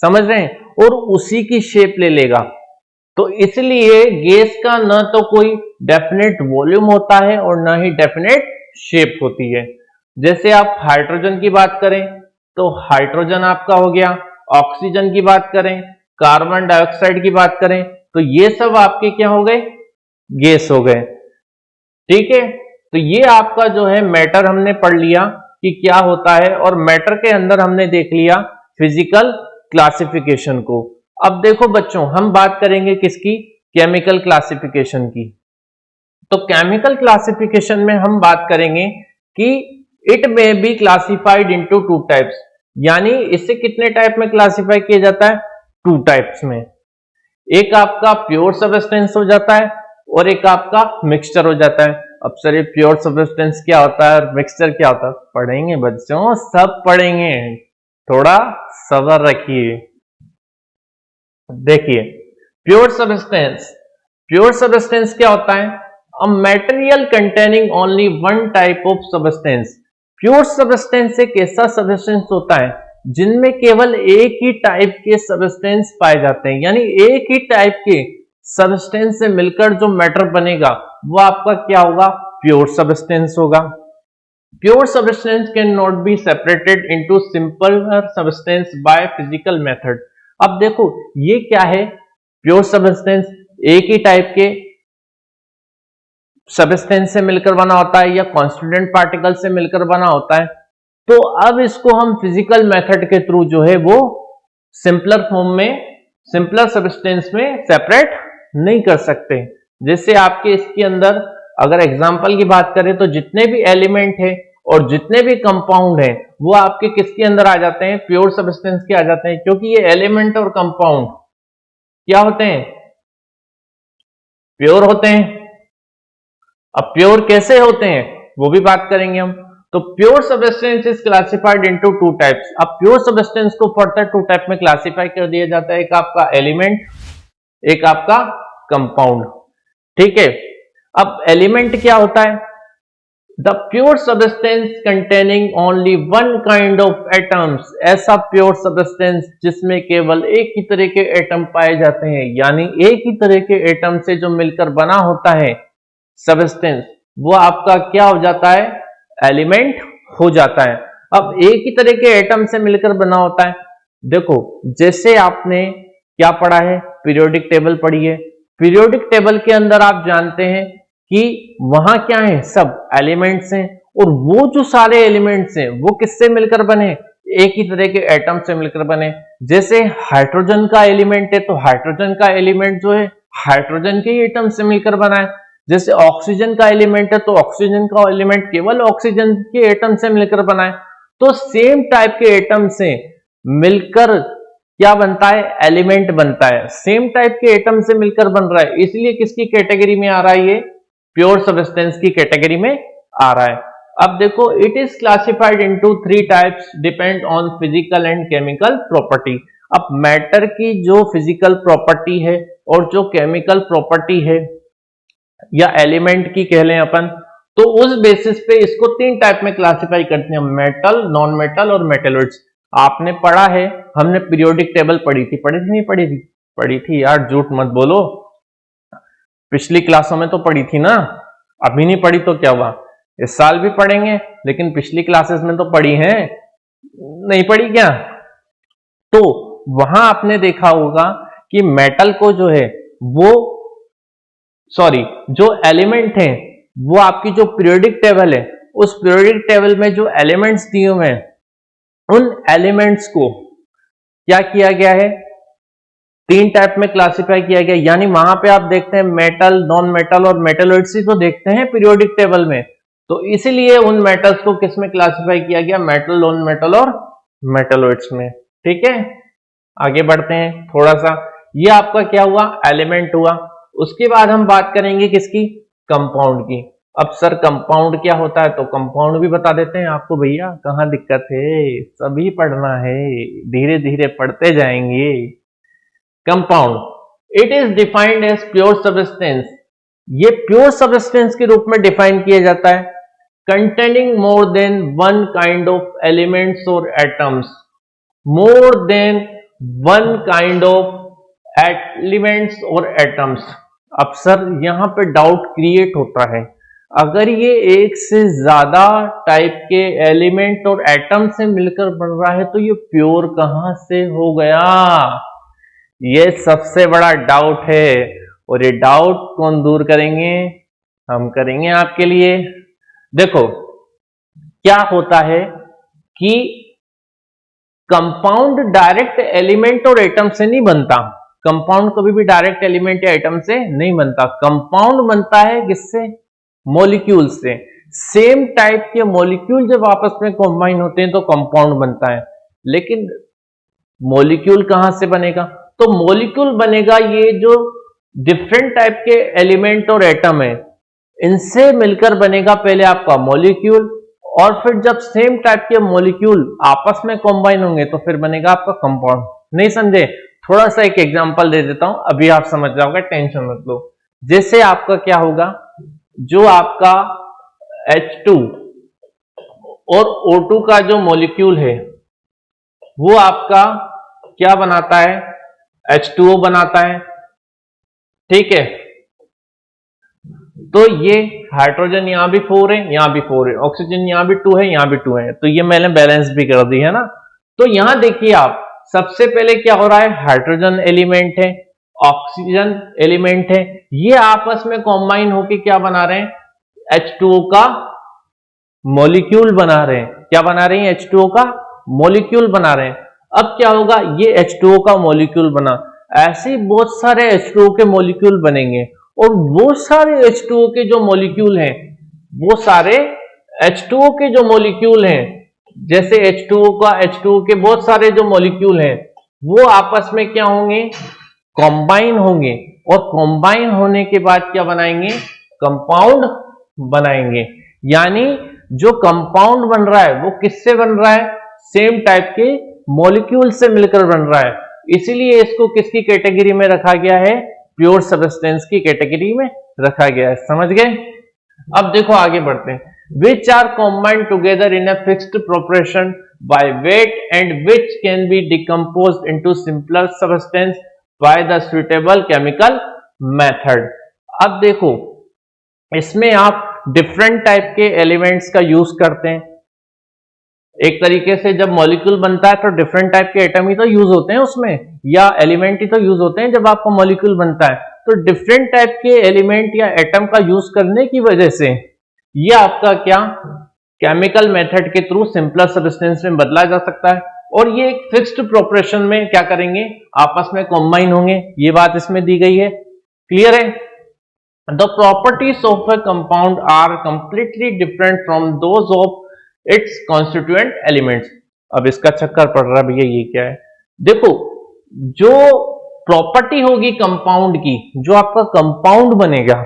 समझ रहे हैं? और उसी की शेप ले लेगा। तो इसलिए गैस का न तो कोई डेफिनेट वॉल्यूम होता है और न ही डेफिनेट शेप होती है। जैसे आप हाइड्रोजन की बात करें तो हाइड्रोजन आपका हो गया, ऑक्सीजन की बात करें, कार्बन डाइऑक्साइड की बात करें, तो ये सब आपके क्या हो गए? गैस हो गए। ठीक है, तो ये आपका जो है मैटर हमने पढ़ लिया कि क्या होता है, और मैटर के अंदर हमने देख लिया फिजिकल क्लासिफिकेशन को। अब देखो बच्चों, हम बात करेंगे किसकी? केमिकल क्लासिफिकेशन की। तो केमिकल क्लासिफिकेशन में हम बात करेंगे कि it may be classified into two types, यानी इसे कितने टाइप में क्लासिफाई किया जाता है? टू टाइप्स में। एक आपका प्योर सबस्टेंस हो जाता है और एक आपका मिक्सचर हो जाता है। अब सर ये प्योर सबस्टेंस क्या होता है और मिक्सचर क्या होता है? पढ़ेंगे बच्चों, सब पढ़ेंगे, थोड़ा सब्र रखिए। देखिए प्योर सबस्टेंस क्या होता है? A material containing only one type of substance. Pure substance एक ऐसा सबस्टेंस होता है जिनमें केवल एक ही टाइप के सबस्टेंस पाए जाते हैं, यानी एक ही टाइप के सबस्टेंस से मिलकर जो मैटर बनेगा वो आपका क्या होगा? प्योर सबस्टेंस होगा। Pure substance can not be separated into simple substance by physical method. अब देखो ये क्या है? प्योर सबस्टेंस एक ही टाइप के सबस्टेंस से मिलकर बना होता है या कॉन्स्टिट्यूएंट पार्टिकल से मिलकर बना होता है। तो अब इसको हम फिजिकल मेथड के थ्रू जो है वो सिंपलर फॉर्म में, सिंपलर सबस्टेंस में सेपरेट नहीं कर सकते। जैसे आपके इसके अंदर अगर एग्जांपल की बात करें तो जितने भी एलिमेंट है और जितने भी कंपाउंड हैं वो आपके किसके अंदर आ जाते हैं? प्योर सबस्टेंस के आ जाते हैं, क्योंकि ये एलिमेंट और कंपाउंड क्या होते हैं? प्योर होते हैं। अब प्योर कैसे होते हैं वो भी बात करेंगे हम। तो pure substance is classified into two types. अब प्योर सबस्टेंस को फर्दर टू टाइप में क्लासिफाई कर दिया जाता है, एक आपका एलिमेंट, एक आपका कंपाउंड। ठीक है, अब एलिमेंट क्या होता है? The pure substance containing only one kind of atoms. ऐसा प्योर सबस्टेंस जिसमें केवल एक ही तरह के एटम पाए जाते हैं, यानी एक ही तरह के एटम से जो मिलकर बना होता है सबस्टेंस, वो आपका क्या हो जाता है? एलिमेंट हो जाता है। अब एक ही तरह के एटम से मिलकर बना होता है। देखो जैसे आपने क्या पढ़ा है? पीरियोडिक टेबल पढ़ी है। पीरियोडिक टेबल के अंदर आप जानते हैं कि वहां क्या है? सब एलिमेंट्स हैं, और वो जो सारे एलिमेंट्स हैं वो किससे मिलकर बने? एक ही तरह के एटम से मिलकर बने। जैसे हाइड्रोजन का एलिमेंट है तो हाइड्रोजन का एलिमेंट जो है हाइड्रोजन के एटम से मिलकर बना है। जैसे ऑक्सीजन का एलिमेंट है तो ऑक्सीजन का एलिमेंट केवल ऑक्सीजन के एटम से मिलकर बना है। तो सेम टाइप के एटम से मिलकर क्या बनता है? एलिमेंट बनता है। सेम टाइप के एटम से मिलकर बन रहा है, इसलिए किसकी कैटेगरी में आ रहा है? ये प्योर सबस्टेंस की कैटेगरी में आ रहा है। अब देखो, it is classified into 3 types depend on physical and chemical property. अब मैटर की जो फिजिकल प्रॉपर्टी है और जो केमिकल प्रॉपर्टी है या एलिमेंट की कह लें अपन, तो उस बेसिस पे इसको 3 टाइप में क्लासिफाई करते हैं, मेटल, नॉन मेटल और मेटेलॉइड्स। आपने पढ़ा है, हमने पीरियोडिक टेबल पढ़ी थी नहीं पढ़ी थी? पढ़ी थी यार, झूठ मत बोलो, पिछली क्लासों में तो पढ़ी थी ना। अभी नहीं पढ़ी तो क्या हुआ, इस साल भी पढ़ेंगे, लेकिन पिछली क्लासेस में तो पढ़ी है, नहीं पढ़ी क्या? तो वहां आपने देखा होगा कि मेटल को जो है वो, सॉरी, जो एलिमेंट है वो आपकी जो पीरियोडिक टेबल है, उस पीरियोडिक टेबल में जो एलिमेंट्स दिए हुए हैं, उन एलिमेंट्स को क्या किया गया है, 3 टाइप में क्लासिफाई किया गया। यानी वहां पे आप देखते हैं मेटल, नॉन मेटल और मेटलॉइड्स ही तो देखते हैं पीरियोडिक टेबल में। तो इसीलिए उन मेटल्स को किस में क्लासिफाई किया गया, मेटल, नॉन मेटल और मेटलॉइड्स में। ठीक है, आगे बढ़ते हैं थोड़ा सा। ये आपका क्या हुआ, एलिमेंट हुआ। उसके बाद हम बात करेंगे किसकी, कंपाउंड की। अब सर कंपाउंड क्या होता है, तो कंपाउंड भी बता देते हैं आपको भैया, कहां दिक्कत है, सभी पढ़ना है, धीरे धीरे पढ़ते जाएंगे। Compound, it is defined as pure substance, ये प्योर सब्सटेंस के रूप में डिफाइन किया जाता है, containing more than one kind of elements और atoms, more than one kind of elements और एटम्स। अब सर यहां पे डाउट क्रिएट होता है, अगर ये एक से ज्यादा टाइप के एलिमेंट और एटम से मिलकर बन रहा है तो ये प्योर कहां से हो गया, ये सबसे बड़ा डाउट है। और ये डाउट कौन दूर करेंगे, हम करेंगे आपके लिए। देखो क्या होता है कि कंपाउंड डायरेक्ट एलिमेंट और एटम से नहीं बनता, कंपाउंड कभी भी डायरेक्ट एलिमेंट या एटम से नहीं बनता। कंपाउंड बनता है किससे, मॉलिक्यूल से। सेम टाइप के मॉलिक्यूल जब आपस में कंबाइन होते हैं तो कंपाउंड बनता है। लेकिन मॉलिक्यूल कहां से बनेगा, तो मॉलिक्यूल बनेगा ये जो डिफरेंट टाइप के एलिमेंट और एटम है, इनसे मिलकर बनेगा पहले आपका मॉलिक्यूल, और फिर जब सेम टाइप के मॉलिक्यूल आपस में कंबाइन होंगे तो फिर बनेगा आपका कंपाउंड। नहीं समझे? थोड़ा सा एक एग्जांपल दे देता हूं, अभी आप समझ जाओगे, टेंशन मत लो। जैसे आपका क्या होगा, जो आपका H2 और O2 का जो मॉलिक्यूल है वो आपका क्या बनाता है, H2O बनाता है। ठीक है, तो ये हाइड्रोजन यहां भी 4 है, यहां भी 4 है, ऑक्सीजन यहां भी 2 है, यहां भी 2 है, तो ये मैंने बैलेंस भी कर दी है ना। तो यहां देखिए आप, सबसे पहले क्या हो रहा है, हाइड्रोजन एलिमेंट है, ऑक्सीजन एलिमेंट है, ये आपस में कॉम्बाइन होके क्या बना रहे हैं, H2O का मॉलिक्यूल बना रहे हैं। क्या बना रहे हैं, H2O का मॉलिक्यूल बना रहे हैं। अब क्या होगा, ये H2O का मॉलिक्यूल बना, ऐसे बहुत सारे H2O के मॉलिक्यूल बनेंगे, और वो सारे H2O के जो मॉलिक्यूल हैं, वो सारे H2O के जो मॉलिक्यूल हैं, जैसे H2O का H2O के बहुत सारे जो मॉलिक्यूल हैं, वो आपस में क्या होंगे, कॉम्बाइन होंगे, और कॉम्बाइन होने के बाद क्या बनाएंगे, कंपाउंड बनाएंगे। यानी जो कंपाउंड बन रहा है वो किससे बन रहा है, सेम टाइप के मॉलिक्यूल से मिलकर बन रहा है। इसीलिए इसको किसकी कैटेगरी में रखा गया है, प्योर सब्सटेंस की कैटेगरी में रखा गया है। समझ गए? अब देखो आगे बढ़ते हैं। Which are combined together in a fixed proportion by weight and which can be decomposed into simpler substance by the suitable chemical method. अब देखो इसमें आप डिफरेंट टाइप के एलिमेंट्स का यूज करते हैं। एक तरीके से जब मॉलिक्यूल बनता है तो डिफरेंट टाइप के एटम ही तो यूज होते हैं उसमें, या एलिमेंट ही तो यूज होते हैं जब आपका मॉलिक्यूल बनता है। तो डिफरेंट टाइप के एलिमेंट या एटम का यूज करने की वजह से ये आपका क्या, केमिकल मेथड के थ्रू सिंपलर सब्सटेंस में बदला जा सकता है, और ये एक फिक्स्ड प्रोपोर्शन में क्या करेंगे, आपस में कॉम्बाइन होंगे। ये बात इसमें दी गई है, क्लियर है? The properties of a compound are completely different from those of its constituent elements. अब इसका चक्कर पड़ रहा है भैया, ये क्या है? देखो, जो प्रॉपर्टी होगी कंपाउंड की, जो आपका कंपाउंड बनेगा,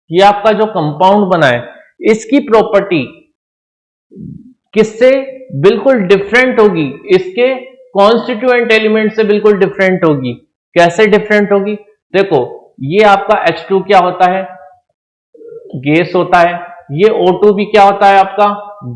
ये आपका जो कंपाउंड बना है, इसकी प्रॉपर्टी किससे बिल्कुल डिफरेंट होगी, इसके कॉन्स्टिट्यूएंट एलिमेंट से बिल्कुल डिफरेंट होगी। कैसे डिफरेंट होगी? देखो, ये आपका H2 क्या होता है? गैस होता है। ये O2 भी क्या होता है? आपका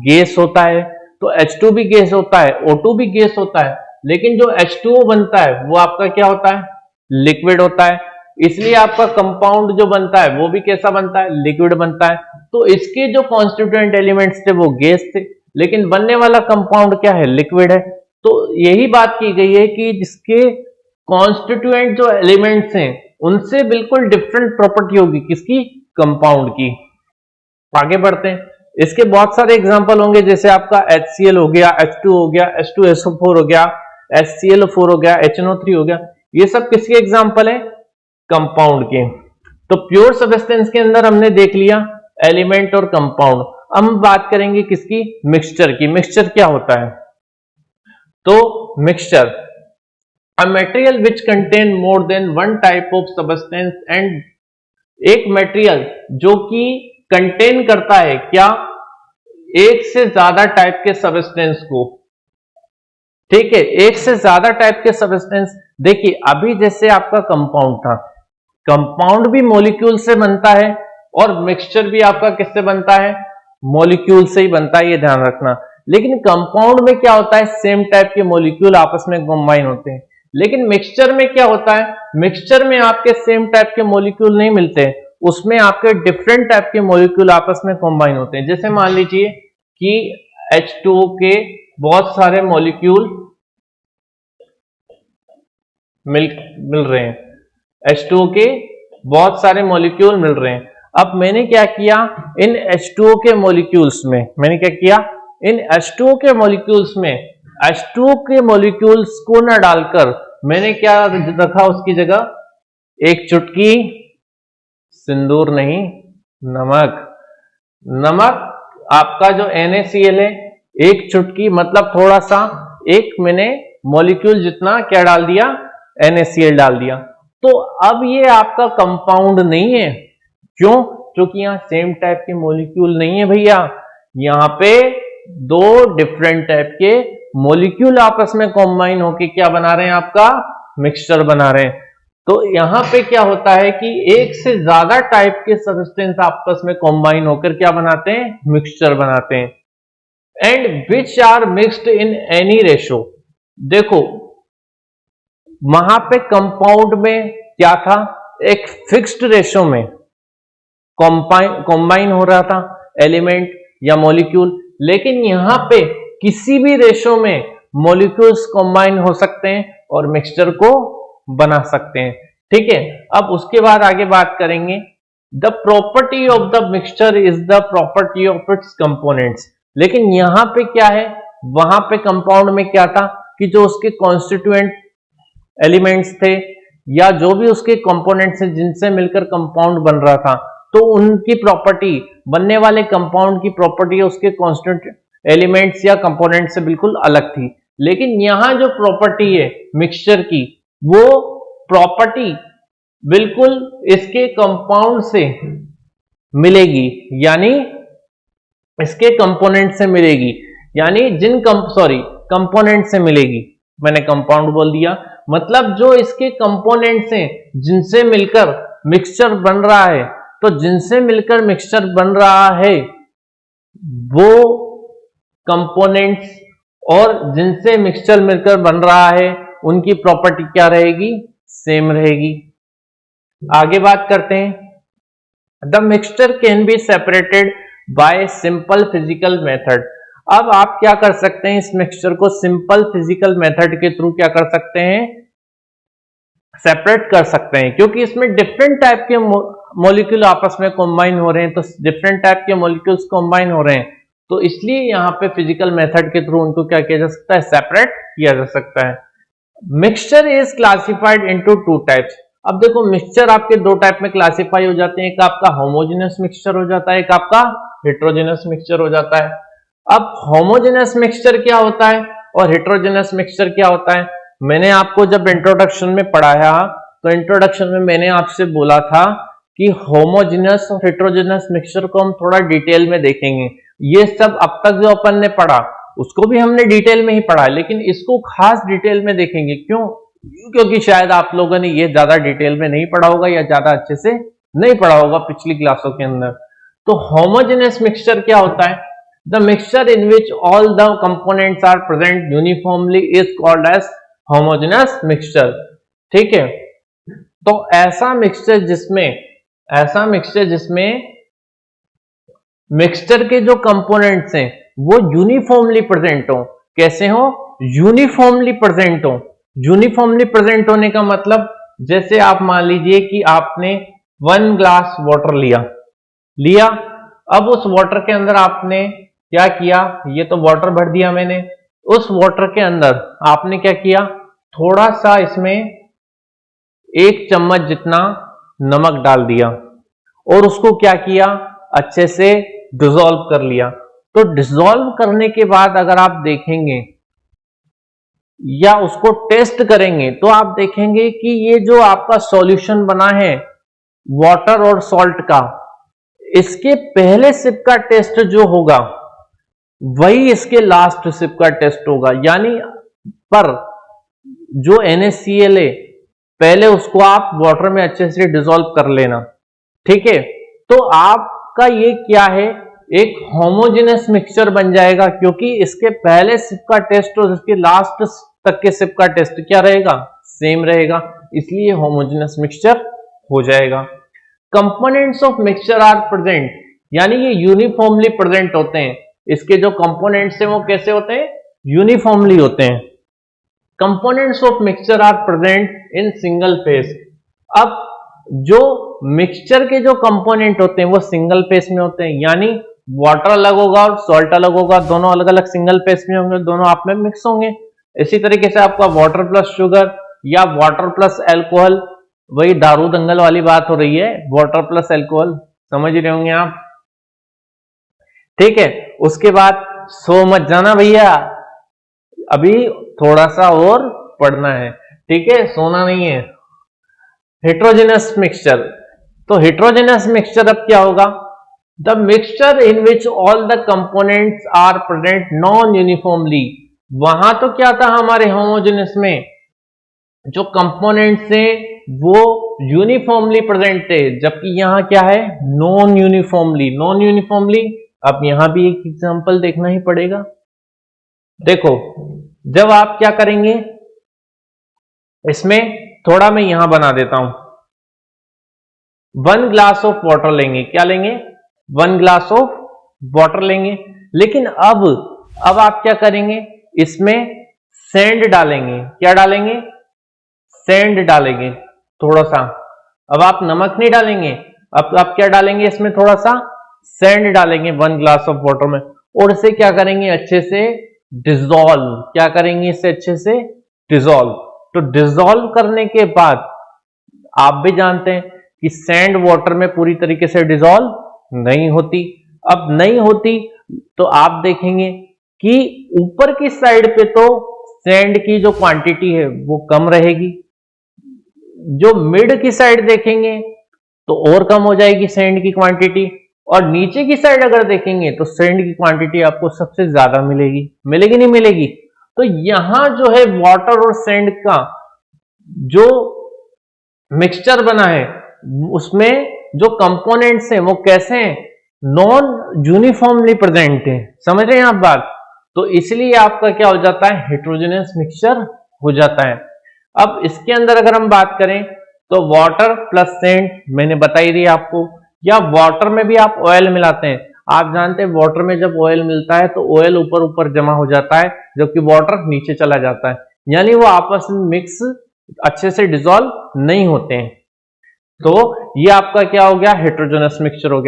गैस होता है। तो H2 भी गैस होता है, O2 भी गैस होता है, लेकिन जो H2O बनता है वो आपका क्या होता है? लिक्विड होता है। इसलिए आपका कंपाउंड जो बनता है वो भी कैसा बनता है? लिक्विड बनता है। तो इसके जो कॉन्स्टिट्यूएंट एलिमेंट्स थे वो गैस थे, लेकिन बनने वाला कंपाउंड क्या है? लिक्विड है। तो यही बात की गई है कि जिसके कॉन्स्टिट्यूएंट जो एलिमेंट्स हैं उनसे बिल्कुल डिफरेंट प्रॉपर्टी होगी, किसकी? कंपाउंड की। आगे बढ़ते हैं। इसके बहुत सारे एग्जांपल होंगे, जैसे आपका HCl हो गया, H2 हो गया, H2SO4 हो गया, HClO4 हो गया, HNO3 हो गया। ये सब किसके एग्जांपल है? कंपाउंड के। तो प्योर सब्सटेंस के अंदर हमने देख लिया एलिमेंट और कंपाउंड। अब हम बात करेंगे किसकी? मिक्सचर की। मिक्सचर क्या होता है? तो mixture a material which contain more than one type of substance and, एक मटेरियल जो कि कंटेन करता है क्या? एक से ज्यादा टाइप के सब्सटेंस को। ठीक है, एक से ज्यादा टाइप के सब्सटेंस। देखिए, अभी जैसे आपका कंपाउंड था, कंपाउंड भी मॉलिक्यूल से बनता है और मिक्सचर भी आपका किससे बनता है? मॉलिक्यूल से ही बनता है, ये ध्यान रखना। लेकिन कंपाउंड में क्या होता है? सेम टाइप के मॉलिक्यूल आपस में कंबाइन होते हैं। लेकिन मिक्सचर में क्या होता है? मिक्सचर में आपके सेम टाइप के मॉलिक्यूल नहीं मिलते, उसमें आपके डिफरेंट टाइप के मॉलिक्यूल आपस में कंबाइन होते हैं। जैसे मान लीजिए कि H2O के बहुत सारे मॉलिक्यूल मिल रहे हैं, H2O के बहुत सारे मॉलिक्यूल मिल रहे हैं। अब मैंने क्या किया, इन H2O के मॉलिक्यूल्स में, मैंने क्या किया, इन H2O के मॉलिक्यूल्स में H2O के मॉलिक्यूल्स को ना डालकर मैंने क्या रखा उसकी जगह? एक चुटकी सिंदूर नहीं, नमक। नमक आपका जो NaCl है, एक चुटकी मतलब थोड़ा सा, एक मैंने मॉलिक्यूल जितना क्या डाल दिया? NaCl डाल दिया। तो अब ये आपका कंपाउंड नहीं है। क्यों? क्योंकि यहां सेम टाइप के मॉलिक्यूल नहीं है भैया, यहां पे दो डिफरेंट टाइप के मॉलिक्यूल आपस में कंबाइन होके क्या बना रहे हैं? आपका मिक्सचर बना रहे हैं। तो यहां पे क्या होता है कि एक से ज्यादा टाइप के सब्सटेंस आपस में कंबाइन होकर क्या बनाते हैं? मिक्सचर बनाते हैं। And which are mixed in any ratio. देखो, वहां पे कंपाउंड में क्या था? एक फिक्स्ड रेशो में कंबाइन हो रहा था एलिमेंट या मॉलिक्यूल, लेकिन यहां पे किसी भी रेशो में मॉलिक्यूल्स कंबाइन हो सकते हैं और मिक्सचर को बना सकते हैं। ठीक है, अब उसके बाद आगे बात करेंगे। The property of the mixture is the property of its components. लेकिन यहां पे क्या है? वहां पे कंपाउंड में क्या था कि जो उसके कॉन्स्टिट्यूएंट एलिमेंट्स थे या जो भी उसके कंपोनेंट्स हैं जिनसे मिलकर कंपाउंड बन रहा था, तो उनकी प्रॉपर्टी, बनने वाले कंपाउंड की प्रॉपर्टी उसके कॉन्स्टिट्यूएंट एलिमेंट्स या कंपोनेंट से बिल्कुल अलग थी। लेकिन यहां जो प्रॉपर्टी है मिक्सचर की, वो प्रॉपर्टी बिल्कुल इसके कंपाउंड से मिलेगी, यानी इसके कंपोनेंट से मिलेगी, यानी कंपोनेंट से मिलेगी। मैंने कंपाउंड बोल दिया, मतलब जो इसके कंपोनेंट्स हैं जिनसे मिलकर मिक्सचर बन रहा है, तो जिनसे मिलकर मिक्सचर बन रहा है वो कंपोनेंट्स और जिनसे मिक्सचर मिलकर बन रहा है उनकी प्रॉपर्टी क्या रहेगी? सेम रहेगी। आगे बात करते हैं। The mixture can be separated by simple physical method. अब आप क्या कर सकते हैं? इस मिक्सचर को सिंपल फिजिकल मेथड के थ्रू क्या कर सकते हैं? सेपरेट कर सकते हैं, क्योंकि इसमें डिफरेंट टाइप के मॉलिक्यूल आपस में कंबाइन हो रहे हैं, तो डिफरेंट टाइप के मॉलिक्यूल्स कंबाइन हो रहे हैं, तो इसलिए यहां पे फिजिकल मेथड के थ्रू उनको क्या किया जा सकता है? सेपरेट किया जा सकता है। Mixture is classified into two types. अब देखो, मिक्सचर आपके दो टाइप में क्लासिफाई हो जाते हैं, एक आपका होमोजेनस मिक्सचर हो जाता है, एक आपका हेट्रोजेनस मिक्सचर हो जाता है। अब होमोजेनस मिक्सचर क्या होता है और हेट्रोजेनस मिक्सचर क्या होता है? मैंने आपको जब इंट्रोडक्शन में पढ़ाया, तो इंट्रोडक्शन में मैंने आपसे बोला था कि होमोजेनस और हेट्रोजेनस मिक्सचर को हम थोड़ा डिटेल में देखेंगे। ये सब अब तक जो अपन ने पढ़ा उसको भी हमने डिटेल में ही पढ़ा, लेकिन इसको खास डिटेल में देखेंगे। क्यों? क्योंकि शायद आप लोगों ने ये ज्यादा डिटेल में नहीं पढ़ा होगा या ज्यादा अच्छे से नहीं पढ़ा होगा पिछली क्लासों के अंदर। तो होमोजेनस मिक्सचर क्या होता है? The mixture in which all the components are present uniformly is called as homogeneous mixture. ठीक है, तो ऐसा मिक्सचर जिसमें मिक्सचर के जो कंपोनेंट्स हैं वो यूनिफॉर्मली प्रेजेंट हो। कैसे हो? यूनिफॉर्मली प्रेजेंट हो। यूनिफॉर्मली प्रेजेंट होने का मतलब, जैसे आप मान लीजिए कि आपने 1 ग्लास वाटर लिया, अब उस वाटर के अंदर आपने क्या किया, ये तो वाटर भर दिया मैंने, उस वाटर के अंदर आपने क्या किया, थोड़ा सा इसमें 1 चम्मच जितना नमक डाल दिया और उसको क्या किया, अच्छे से डिसॉल्व कर लिया। तो डिसॉल्व करने के बाद अगर आप देखेंगे या उसको टेस्ट करेंगे तो आप देखेंगे कि ये जो आपका सॉल्यूशन बना है वाटर और सॉल्ट का, इसके पहले सिप का टेस्ट जो होगा वही इसके लास्ट सिप का टेस्ट होगा। यानी पर जो NaCl है पहले उसको आप वाटर में अच्छे से डिसॉल्व कर लेना। ठीक है, तो आपका ये क्या है, एक होमोजेनस मिक्सचर बन जाएगा, क्योंकि इसके पहले सिप का टेस्ट और इसके लास्ट तक के सिप का टेस्ट क्या रहेगा, सेम रहेगा, इसलिए होमोजेनस मिक्सचर हो जाएगा। Components of mixture are present, यानी ये यूनिफॉर्मली प्रेजेंट होते हैं। इसके जो कंपोनेंट्स हैं वो कैसे होते हैं, यूनिफॉर्मली होते हैं। Components of mixture are present in single phase. अब जो मिक्सचर के जो कंपोनेंट होते हैं वो सिंगल फेज में होते हैं, यानी वाटर अलग होगा और सॉल्ट अलग होगा, दोनों अलग अलग सिंगल फेज में होंगे, दोनों आप में मिक्स होंगे। इसी तरीके से आपका वाटर प्लस शुगर या वाटर प्लस अल्कोहल, वही दारू दंगल वाली बात हो रही है, वाटर प्लस अल्कोहल, समझ रहे होंगे आप। ठीक है, उसके बाद सो मत जाना भैया, अभी थोड़ा सा और पढ़ना है। ठीक है, सोना नहीं है। हेट्रोजेनस मिक्सचर, तो हेट्रोजेनस मिक्सचर अब क्या होगा, the mixture in which all the components are present non uniformly. वहां तो क्या था हमारे होमोजेनस में, जो कंपोनेंट्स हैं वो यूनिफॉर्मली प्रेजेंट थे, जबकि यहां क्या है, नॉन यूनिफॉर्मली। नॉन यूनिफॉर्मली, अब यहां भी एक एग्जांपल देखना ही पड़ेगा। देखो, जब आप क्या करेंगे, इसमें थोड़ा मैं यहां बना देता हूं, 1 ग्लास ऑफ वाटर लेंगे, क्या लेंगे, 1 ग्लास ऑफ वाटर लेंगे, लेकिन अब आप क्या करेंगे, इसमें सैंड डालेंगे। क्या डालेंगे, सैंड डालेंगे थोड़ा सा। अब आप नमक नहीं डालेंगे, अब आप क्या डालेंगे, इसमें थोड़ा सा सैंड डालेंगे 1 ग्लास ऑफ वाटर में, और इसे क्या करेंगे, अच्छे से डिसॉल्व। क्या करेंगे, इसे अच्छे से डिसॉल्व। तो डिसॉल्व करने के बाद आप भी जानते हैं कि सैंड वाटर में पूरी तरीके से डिसॉल्व नहीं होती। अब नहीं होती तो आप देखेंगे कि ऊपर की साइड पे तो सैंड की जो क्वांटिटी है वो कम रहेगी, जो मिड की साइड देखेंगे तो और कम हो जाएगी सैंड की क्वांटिटी, और नीचे की साइड अगर देखेंगे तो सैंड की क्वांटिटी आपको सबसे ज्यादा मिलेगी। मिलेगी नहीं मिलेगी? तो यहां जो है वाटर और सैंड का जो मिक्सचर बना है उसमें जो कंपोनेंट्स हैं वो कैसे हैं, नॉन यूनिफॉर्मली प्रेजेंट है। समझ रहे हैं आप बात? तो इसलिए आपका क्या हो जाता है, हेट्रोजेनस मिक्सचर हो जाता है। अब इसके अंदर अगर हम बात करें तो वाटर प्लस सैंड मैंने बताई दी आपको, या वाटर में भी आप ऑयल मिलाते हैं। आप जानते हैं वाटर में जब ऑयल मिलता है तो ऑयल ऊपर ऊपर जमा हो जाता है, जबकि वाटर नीचे चला जाता है, यानी वो आपस में मिक्स अच्छे से डिसॉल्व नहीं होते हैं। तो ये आपका क्या हो गया, हेट्रोजेनस मिक्सचर हो गया।